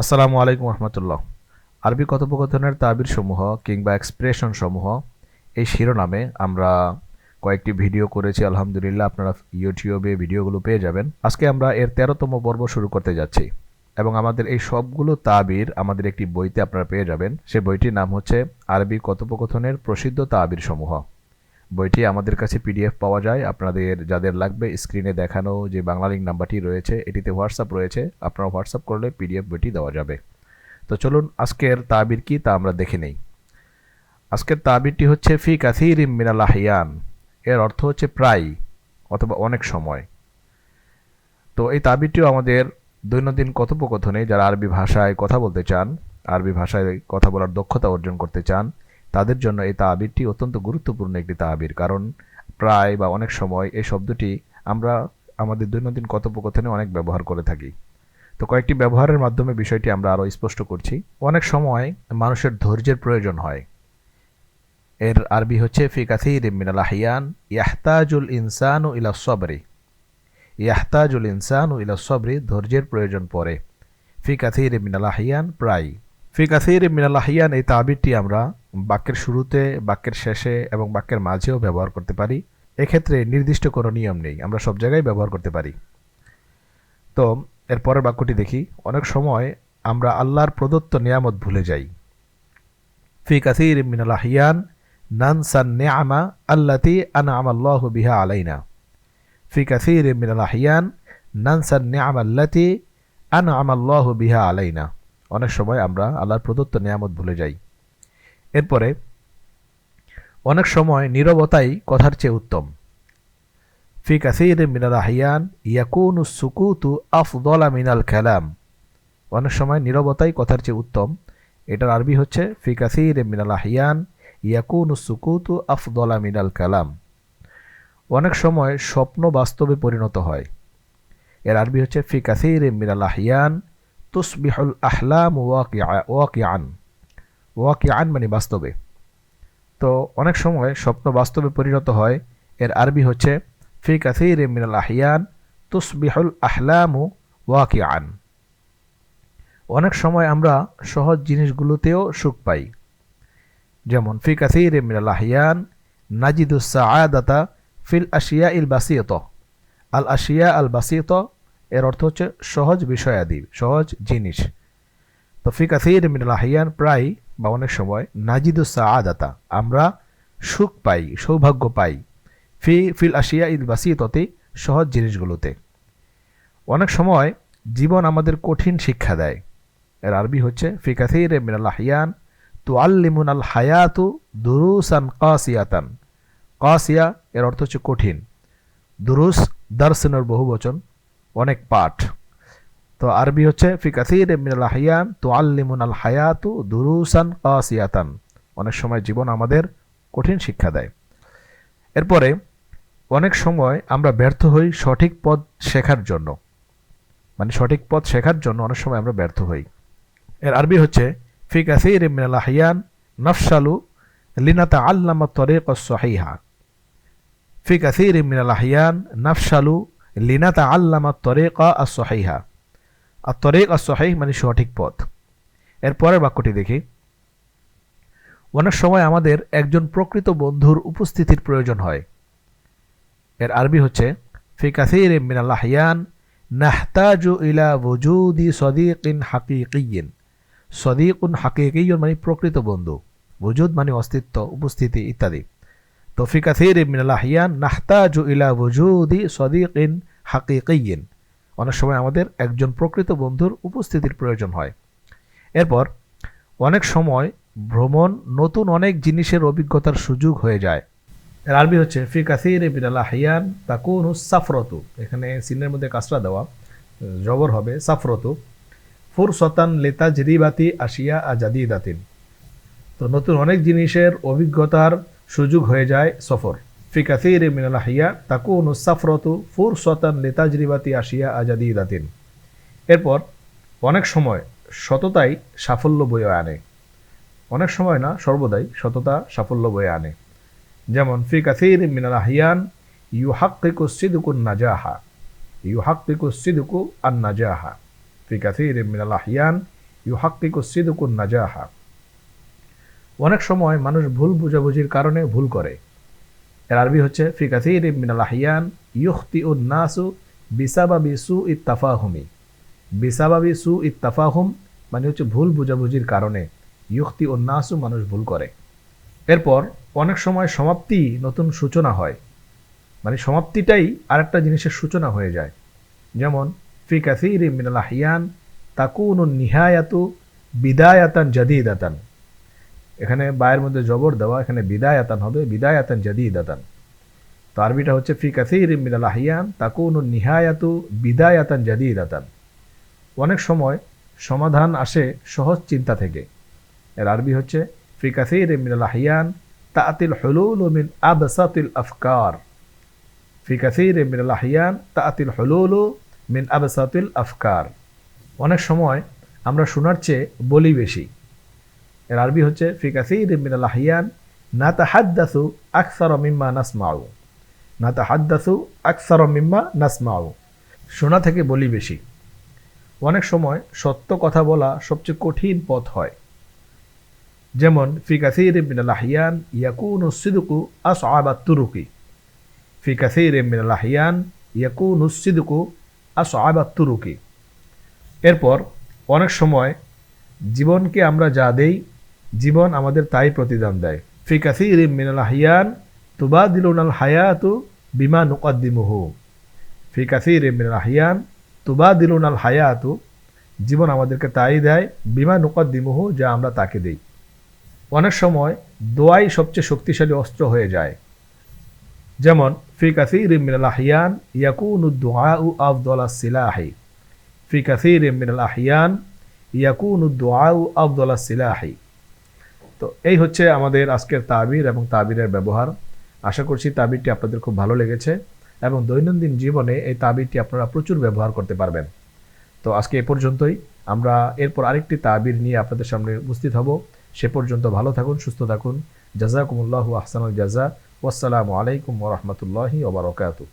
আসসালামু আলাইকুম রহমতুল্লাহ। আরবি কথোপকথনের তাবির সমূহ কিংবা এক্সপ্রেশন সমূহ এই শিরোনামে আমরা কয়েকটি ভিডিও করেছি। আলহামদুলিল্লাহ, আপনারা ইউটিউবে ভিডিওগুলো পেয়ে যাবেন। আজকে আমরা এর 13তম পর্ব শুরু করতে যাচ্ছি এবং আমাদের এই সবগুলো তাবির আমাদের একটি বইতে আপনারা পেয়ে যাবেন। সে বইটির নাম হচ্ছে আরবি কথোপকথনের প্রসিদ্ধ তাবির সমূহ। বইটি আমাদের কাছে পিডিএফ পাওয়া যায়। আপনাদের যাদের লাগবে, স্ক্রিনে দেখানো যে বাংলা লিঙ্ক নাম্বারটি রয়েছে, এটিতে হোয়াটসঅ্যাপ রয়েছে, আপনারা হোয়াটসঅ্যাপ করলে পিডিএফ বইটি দেওয়া যাবে। তো চলুন আজকের তাবির কি তা আমরা দেখে নেই। আজকের তাবিরটি হচ্ছে ফি কাসীরিম মিনাল আহিয়ান। এর অর্থ হচ্ছে প্রায় অথবা অনেক সময়। তো এই তাবিরটিও আমাদের দৈনন্দিন কথোপকথনে যারা আরবি ভাষায় কথা বলতে চান, আরবি ভাষায় কথা বলার দক্ষতা অর্জন করতে চান, তাদের জন্য এই তাবিরটি অত্যন্ত গুরুত্বপূর্ণ একটি তাবির। কারণ প্রায় বা অনেক সময় এই শব্দটি আমরা আমাদের দৈনন্দিন কথোপকথনে অনেক ব্যবহার করে থাকি। তো কয়েকটি ব্যবহারের মাধ্যমে বিষয়টি আমরা আরও স্পষ্ট করছি। অনেক সময় মানুষের ধৈর্যের প্রয়োজন হয়। এর আরবি হচ্ছে ফি কাসীরিম মিনাল আহিয়ান ইয়াহতাজুল ইনসানু ইলা সবরি। ইয়াহতাজুল ইনসানু ইলা সবরি, ধৈর্যের প্রয়োজন পড়ে। ফি কাসীরিম মিনাল আহিয়ান, প্রায়। ফি কাসীরিম মিনাল আহিয়ান এই তাবিরটি আমরা বাক্যের শুরুতে, বাক্যের শেষে এবং বাক্যের মাঝেও ব্যবহার করতে পারি। এক্ষেত্রে নির্দিষ্ট কোনো নিয়ম নেই, আমরা সব জায়গায় ব্যবহার করতে পারি। তো এর পরের বাক্যটি দেখি। অনেক সময় আমরা আল্লাহর প্রদত্ত নিয়ামত ভুলে যাই। ফি কাসীরিম মিনাল আহিয়ান নানসান নিআমা আল্লাতী আনআমা আল্লাহু বিহা আলাইনা। ফি কাসীরিম মিনাল আহিয়ান নানসান নিআমা আল্লাতী আনআমা আল্লাহু বিহা আলাইনা। অনেক সময় আমরা আল্লাহর প্রদত্ত নিয়ামত ভুলে যাই। এরপরে অনেক সময় নীরবতাই কথার চেয়ে উত্তম। ফি কাসীরিম মিনাল আহিয়ান ইয়াকুনু সুকুতু আফদলা মিনাল কালাম। অনেক সময় নীরবতাই কথার চেয়ে উত্তম। এটার আরবি হচ্ছে ফি কাসীরিম মিনাল আহিয়ান ইয়াকুনু সুকুতু আফদলা মিনাল কালাম। অনেক সময় স্বপ্ন বাস্তবে পরিণত হয়। এর আরবি হচ্ছে ফি কাসীরিম মিনাল আহিয়ান তুসবিহুল আহলাম ওয়াকিআন। ওয়াকিআন মানে বাস্তবে। তো অনেক সময় স্বপ্ন বাস্তবে পরিণত হয়। এর আরবি হচ্ছে ফি কাসীরিম মিনাল আহিয়ান তুসবিহুল আহলামু ওয়াকিআন। অনেক সময় আমরা সহজ জিনিসগুলোতেও সুখ পাই। যেমন ফি কাসীরিম মিনাল আহিয়ান নাজিদুস সাআদাতা ফিল আশিয়াইল বাসিতা। আল আশিয়া আল বাসিতা এর অর্থ হচ্ছে সহজ বিষয়াদি, সহজ জিনিস। তো ফি কাসীরিম মিনাল আহিয়ান, প্রায় বা অনেক সময়, নাজিদুস সাআদাতা আমরা সুখ পাই, সৌভাগ্য পাই, ফিল আশিয়াইল বাসিতাতে সহজ জিনিসগুলোতে। অনেক সময় জীবন আমাদের কঠিন শিক্ষা দেয়। এর আরবি হচ্ছে ফি কাসীরিম মিনাল আহিয়ান তুআল্লিমুনাল হায়াতু দুরুসান কাসিয়াতান। কাসিয়া এর অর্থ হচ্ছে কঠিন। দুরুস দারসিনের বহুবচন, অনেক পাঠ। তো আরবি হচ্ছে ফি কাসীরিম মিনাল আহিয়ান তুআল্লিমুনাল হায়াতু দুরুসান কাসিয়াতান। অনেক সময় জীবন আমাদের কঠিন শিক্ষা দেয়। এরপরে অনেক সময় আমরা ব্যর্থ হই সঠিক পথ শেখার জন্য। মানে সঠিক পথ শেখার জন্য অনেক সময় আমরা ব্যর্থ হই। এর আরবি হচ্ছে ফি কাসীরিম মিনাল আহিয়ান নাফশালু লিনাতাআল্লামা আত-তারীকাস সহিহা। ফি কাসীরিম মিনাল আহিয়ান নাফশালু লিনাতাআল্লামা আত-তারীকা আস-সহিহা। আত-তারীক আস-সহিহ মানে সঠিক পথ। এর পরের বাক্যটি দেখি। অনেক সময় আমাদের একজন প্রকৃত বন্ধুর উপস্থিতির প্রয়োজন হয়। এর আরবি হচ্ছে ফি কাসীরিম মিনাল আহিয়ান নাহতাজু ইলা ওয়ুজুদি সাদীকিন হাকীকিয়্যিন। সাদীকুন হাকীকিয়্যুন মানে প্রকৃত বন্ধু, ওয়ুজুদ মানে অস্তিত্ব, উপস্থিতি ইত্যাদি। তো ফি কাসীরিম মিনাল আহিয়ান নাহতাজু ইলা ওয়ুজুদি সাদীকিন হাকীকিয়্যিন। অনেক সময় আমাদের একজন প্রকৃত বন্ধুর উপস্থিতির প্রয়োজন হয়। এরপর অনেক সময় ভ্রমণ নতুন অনেক জিনিসের অভিজ্ঞতার সুযোগ হয়ে যায়। এর আরবি হচ্ছে ফি কাসীরিম মিনাল আহিয়ান তাকুনু সাফরাতু। এখানে সিনের মধ্যে কাসরা দেওয়া, জবর হবে সাফরাতু। ফুরসাতান লিতাজরিবাতি আশিয়া জাদীদাতিন। তো নতুন অনেক জিনিসের অভিজ্ঞতার সুযোগ হয়ে যায় সফর। ফি কাসীরিম মিনাল আহিয়ান তাকুনু সাফরাতু ফুরসাতান লিতাজরিবাতি আশিয়া জাদীদাতিন। এরপর অনেক সময় সততাই সাফল্য বয়ে আনে। অনেক সময় না, সর্বদাই সততা সাফল্য বয়ে আনে। যেমন ফি কাসীরিম মিনাল আহিয়ান ইউহাক্কিকু সিদকুন নাজাহা। ইউহাক্কিকু সিদকু আন নাজাহা। ফি কাসীরিম মিনাল আহিয়ান ইউহাক্কিকু সিদকুন নাজাহা। অনেক সময় মানুষ ভুল বুঝাবুঝির কারণে ভুল করে। এর আরবি হচ্ছে ফি কাসীরিম মিনাল আহিয়ান ইউখতিউন নাসু বিসাবাবি সুইত তাফাহুমি। বিসাবাবি সুইত তাফাহুম মানে হচ্ছে ভুল বুঝাবুঝির কারণে, ইউখতিউন নাসু মানুষ ভুল করে। এরপর অনেক সময় সমাপ্তি নতুন সূচনা হয়, মানে সমাপ্তিটাই আরেকটা জিনিসের সূচনা হয়ে যায়। যেমন ফি কাসীরিম মিনাল আহিয়ান তাকুনুন নিহায়াতু বিদায়াতান জাদীদাতান। এখানে বায়ের মধ্যে জবর দেওয়া, এখানে বিদায়াতান হবে, বিদায়াতান জাদীদাতান। তো আরবিটা হচ্ছে ফি কাসীরিম মিনাল আহিয়ান তাকুনুন নিহায়াতু বিদায়াতান জাদীদাতান। অনেক সময় সমাধান আসে সহজ চিন্তা থেকে। এর আরবি হচ্ছে ফি কাসীরিম মিনাল আহিয়ান তাআতিল হুলুলু মিন আবসাতিল আফকার। ফি কাসীরিম মিনাল আহিয়ান তাআতিল হুলুলু মিন আবসাতিল আফকার। অনেক সময় আমরা শোনার চেয়ে বলি বেশি। এর আরবি হচ্ছে ফি কাসীরিম মিনাল আহিয়ান নাতাহাদ্দাসু আকসারা মিম্মা নাসমাউ। নাতাহাদ্দাসু আকসারা মিম্মা নাসমাউ, শোনা থেকে বলি বেশি। অনেক সময় সত্য কথা বলা সবচেয়ে কঠিন পথ হয়। যেমন ফি কাসীরিম মিনাল আহিয়ান ইয়াকুনু সিদকু আসআবাত তুরুকি। ফি কাসীরিম মিনাল আহিয়ান ইয়াকুনু সিদকু আসআবাত তুরুকি। এরপর অনেক সময় জীবনকে আমরা যা দেই, জীবন আমাদের তাই প্রতিদান দেয়। ফি কাসীরিম মিনাল আহিয়ান তুবাদিলুনাল হায়াতু বিমা নুকদ্দিমুহু। ফি কাসীরিম মিনাল আহিয়ান তুবাদিলুনাল হায়াতু, জীবন আমাদেরকে তাই দেয়, বিমা নুকদ্দিমুহু, যা আমরা তাকে দেই। অনেক সময় দোয়াই সবচেয়ে শক্তিশালী অস্ত্র হয়ে যায়। যেমন ফি কাসীরিম মিনাল আহিয়ান ইয়াকুনু দুআউ আফদালাস সিলাহি। ফি কাসীরিম মিনাল আহিয়ান ইয়াকুনু দুআউ আফদালাস সিলাহি। তো এই হচ্ছে আমাদের আজকের তাবির এবং তাবিরের ব্যবহার। আশা করছি তাবিরটি আপনাদের খুব ভালো লেগেছে এবং দৈনন্দিন জীবনে এই তাবিরটি আপনারা প্রচুর ব্যবহার করতে পারবেন। তো আজকে এ পর্যন্তই। আমরা এরপর আরেকটি তাবির নিয়ে আপনাদের সামনে উপস্থিত হব। সে পর্যন্ত ভালো থাকুন, সুস্থ থাকুন। জাযাকুমুল্লাহু আহসানুল জাযা। ওয়াসসালামু আলাইকুম ওয়া রাহমাতুল্লাহি ওয়া বারাকাতুহু।